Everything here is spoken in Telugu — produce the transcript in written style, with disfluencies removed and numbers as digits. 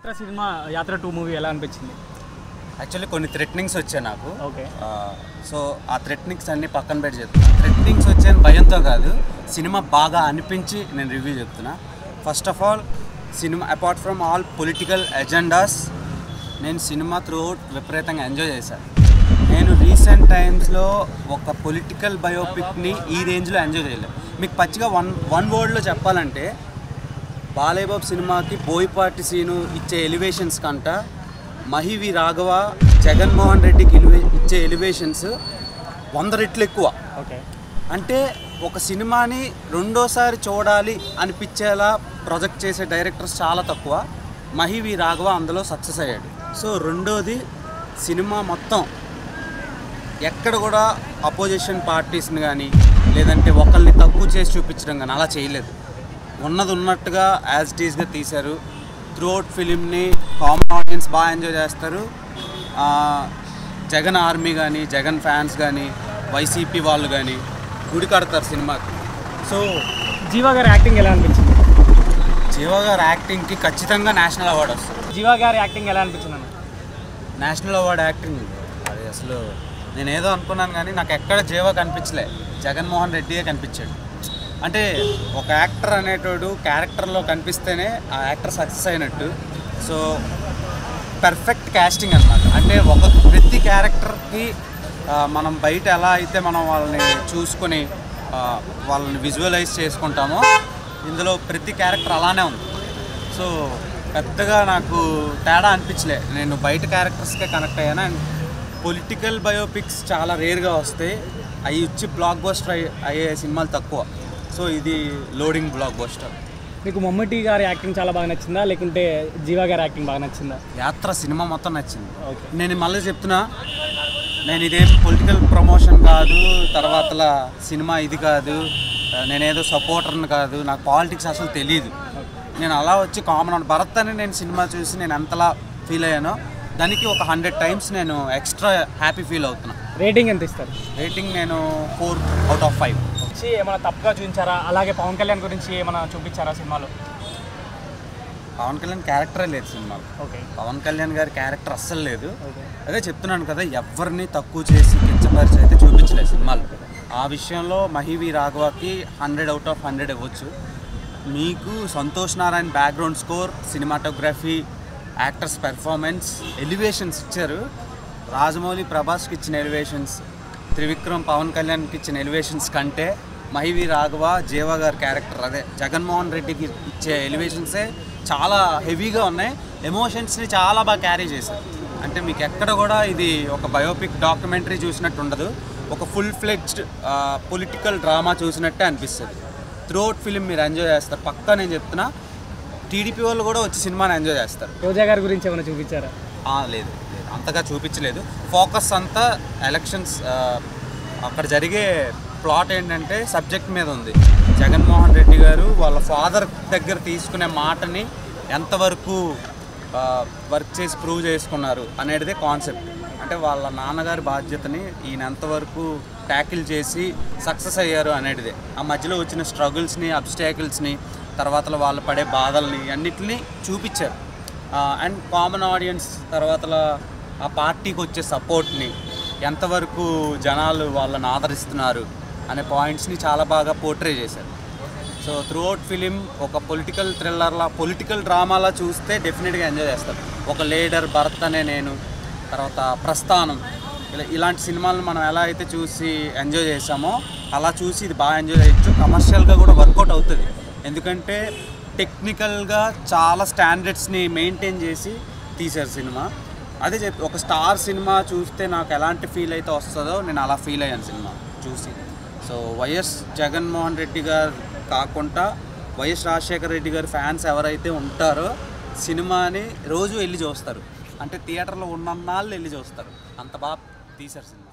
యాత్ర సినిమా యాత్ర 2 మూవీ ఎలా అనిపించింది? యాక్చువల్లీ కొన్ని థ్రెటనింగ్స్ వచ్చాయి నాకు. ఓకే. సో ఆ థ్రెటనింగ్స్ అన్నీ పక్కన పెట్టి చెప్తున్నా. థ్రెటనింగ్స్ వచ్చాయని భయంతో కాదు, సినిమా బాగా అనిపించి నేను రివ్యూ చెప్తున్నా. First of all cinema apart from all political agendas, నేను సినిమా త్రూఅవుట్ విపరీతంగా ఎంజాయ్ చేశాను. నేను రీసెంట్ టైమ్స్లో ఒక పొలిటికల్ బయోపిక్ని ఈ రేంజ్లో ఎంజాయ్ చేయలేదు. మీకు పచ్చిగా వన్ వర్డ్లో చెప్పాలంటే, బాలయ్య బాబు సినిమాకి బోయపాటి సీను ఇచ్చే ఎలివేషన్స్ కంట మహివి రాఘవ జగన్మోహన్ రెడ్డికి ఇచ్చే ఎలివేషన్స్ 100 రెట్లు ఎక్కువ. ఓకే. అంటే ఒక సినిమాని రెండోసారి చూడాలి అనిపించేలా ప్రొజెక్ట్ చేసే డైరెక్టర్స్ చాలా తక్కువ. మహివి రాఘవ అందులో సక్సెస్ అయ్యాడు. సో రెండోది, సినిమా మొత్తం ఎక్కడ కూడా అపోజిషన్ పార్టీస్ని కానీ లేదంటే ఒకరిని తక్కువ చేసి చూపించడం కానీ అలా చేయలేదు. ఉన్నది ఉన్నట్టుగా యాజ్ ఇట్ ఈస్గా తీశారు. త్రూఅవుట్ ఫిలింని కామన్ ఆడియన్స్ బాగా ఎంజాయ్ చేస్తారు. జగన్ ఆర్మీ కానీ జగన్ ఫ్యాన్స్ కానీ వైసీపీ వాళ్ళు కానీ గుడి కడతారు సినిమాకి. సో జీవా గారి యాక్టింగ్ ఎలా అనిపించింది? జీవా గారి యాక్టింగ్కి ఖచ్చితంగా నేషనల్ అవార్డు వస్తుంది. జీవా గారి యాక్టింగ్ ఎలా అనిపించింది? నేషనల్ అవార్డు యాక్టింగ్ అది అసలు నేను ఏదో అనుకున్నాను కానీ నాకు ఎక్కడ జీవా కనిపించలే, జగన్మోహన్ రెడ్డియే కనిపించాడు. అంటే ఒక యాక్టర్ అనేటోడు క్యారెక్టర్లో కనిపిస్తేనే ఆ యాక్టర్ సక్సెస్ అయినట్టు. సో పర్ఫెక్ట్ క్యాస్టింగ్ అన్నమాట. అంటే ప్రతి క్యారెక్టర్కి మనం బయట ఎలా అయితే మనం వాళ్ళని చూసుకొని వాళ్ళని విజువలైజ్ చేసుకుంటామో, ఇందులో ప్రతి క్యారెక్టర్ అలానే ఉంది. సో పెద్దగా నాకు తేడా అనిపించలే. నేను బయట క్యారెక్టర్స్కే కనెక్ట్ అయ్యాను. అండ్ పొలిటికల్ బయోపిక్స్ చాలా రేర్గా వస్తాయి. అవి వచ్చి బ్లాక్ బస్టర్ అయ్యే సినిమాలు తక్కువ. సో ఇది లోడింగ్ బ్లాక్ బస్టర్. మీకు మమ్మటి గారి యాక్టింగ్ చాలా బాగా నచ్చిందా, లేకుంటే జీవా గారి యాక్టింగ్ బాగా నచ్చిందా? యాత్ర సినిమా మొత్తం నచ్చింది. ఓకే. నేను మళ్ళీ చెప్తున్నా, నేను ఇదేం పొలిటికల్ ప్రమోషన్ కాదు, తర్వాతల సినిమా ఇది కాదు, నేనేదో సపోర్టర్ని కాదు, నాకు పాలిటిక్స్ అసలు తెలియదు. నేను అలా వచ్చి కామన్ భరత్ అని నేను సినిమా చూసి నేను ఎంతలా ఫీల్ అయ్యానో దానికి ఒక 100 టైమ్స్ నేను ఎక్స్ట్రా హ్యాపీ ఫీల్ అవుతున్నా. రేటింగ్ ఎంత ఇస్తారు? రేటింగ్ నేను 4/5. వచ్చి ఏమైనా తప్పుగా చూపించారా? అలాగే పవన్ కళ్యాణ్ గురించి ఏమైనా చూపించారా సినిమాలో? పవన్ కళ్యాణ్ క్యారెక్టరే లేదు సినిమాలో. ఓకే. పవన్ కళ్యాణ్ గారి క్యారెక్టర్ అస్సలు లేదు. అదే చెప్తున్నాను కదా, ఎవరిని తక్కువ చేసి కించపరిచి అయితే చూపించలేదు సినిమాలో. ఆ విషయంలో మహివి రాఘవకి 100/100 ఇవ్వచ్చు. మీకు Santosh Narayana background score, cinematography, actors performance, elevations ఇచ్చారు. రాజమౌళి ప్రభాస్కి ఇచ్చిన ఎలివేషన్స్, త్రివిక్రమ్ పవన్ కళ్యాణ్కి ఇచ్చిన ఎలివేషన్స్ కంటే మహివి రాఘవ జీవా గారి క్యారెక్టర్ అదే జగన్మోహన్ రెడ్డికి ఇచ్చే ఎలివేషన్సే చాలా హెవీగా ఉన్నాయి. ఎమోషన్స్ని చాలా బాగా క్యారీ చేశారు. అంటే మీకు ఎక్కడ కూడా ఇది ఒక బయోపిక్ డాక్యుమెంటరీ చూసినట్టు ఉండదు, ఒక ఫుల్ ఫ్లెడ్జ్డ్ పొలిటికల్ డ్రామా చూసినట్టే అనిపిస్తుంది. త్రూఅవుట్ ఫిలిం మీరు ఎంజాయ్ చేస్తారు పక్కా. నేను చెప్తున్నా, టీడీపీ వాళ్ళు కూడా వచ్చి సినిమాని ఎంజాయ్ చేస్తారు. రోజా గారి గురించి ఏమైనా చూపించారా? లేదు, అంతగా చూపించలేదు. ఫోకస్ అంతా ఎలక్షన్స్, అక్కడ జరిగే ప్లాట్ ఏంటంటే సబ్జెక్ట్ మీద ఉంది. జగన్మోహన్ రెడ్డి గారు వాళ్ళ ఫాదర్ దగ్గర తీసుకునే మాటని ఎంతవరకు వర్క్ చేసి ప్రూవ్ చేసుకున్నారు అనేటిదే కాన్సెప్ట్. అంటే వాళ్ళ నాన్నగారి బాధ్యతని ఈయన ఎంతవరకు ట్యాకిల్ చేసి సక్సెస్ అయ్యారు అనేటిదే. ఆ మధ్యలో వచ్చిన స్ట్రగుల్స్ని, అబ్స్టాకిల్స్ని, తర్వాత వాళ్ళు పడే బాధల్ని అన్నిటిని చూపించారు. అండ్ కామన్ ఆడియన్స్ తర్వాత ఆ పార్టీకి వచ్చే సపోర్ట్ని, ఎంతవరకు జనాలు వాళ్ళని ఆదరిస్తున్నారు అనే పాయింట్స్ని చాలా బాగా పోర్ట్రే చేశారు. సో త్రూఅవుట్ ఫిలిం ఒక పొలిటికల్ థ్రిల్లర్లా, పొలిటికల్ డ్రామాలా చూస్తే డెఫినెట్గా ఎంజాయ్ చేస్తారు. ఒక లీడర్, భరత్ అనే నేను, తర్వాత ప్రస్థానం, ఇలాంటి సినిమాలను మనం ఎలా అయితే చూసి ఎంజాయ్ చేసామో అలా చూసి ఇది బాగా ఎంజాయ్ చేయొచ్చు. కమర్షియల్గా కూడా వర్కౌట్ అవుతుంది. ఎందుకంటే టెక్నికల్గా చాలా స్టాండర్డ్స్ని మెయింటైన్ చేసి తీశారు సినిమా. అదే ఒక స్టార్ సినిమా చూస్తే నాకు ఎలాంటి ఫీల్ అయితే వస్తుందో నేను అలా ఫీల్ అయ్యాను సినిమా చూసి. సో వైఎస్ జగన్మోహన్ రెడ్డి గారు కాకుండా వైఎస్ రాజశేఖర రెడ్డి గారి ఫ్యాన్స్ ఎవరైతే ఉంటారో సినిమాని రోజు వెళ్ళి చూస్తారు. అంటే థియేటర్లో ఉన్నన్నాళ్ళు వెళ్ళి చూస్తారు. అంత బాగా తీశారు సినిమా.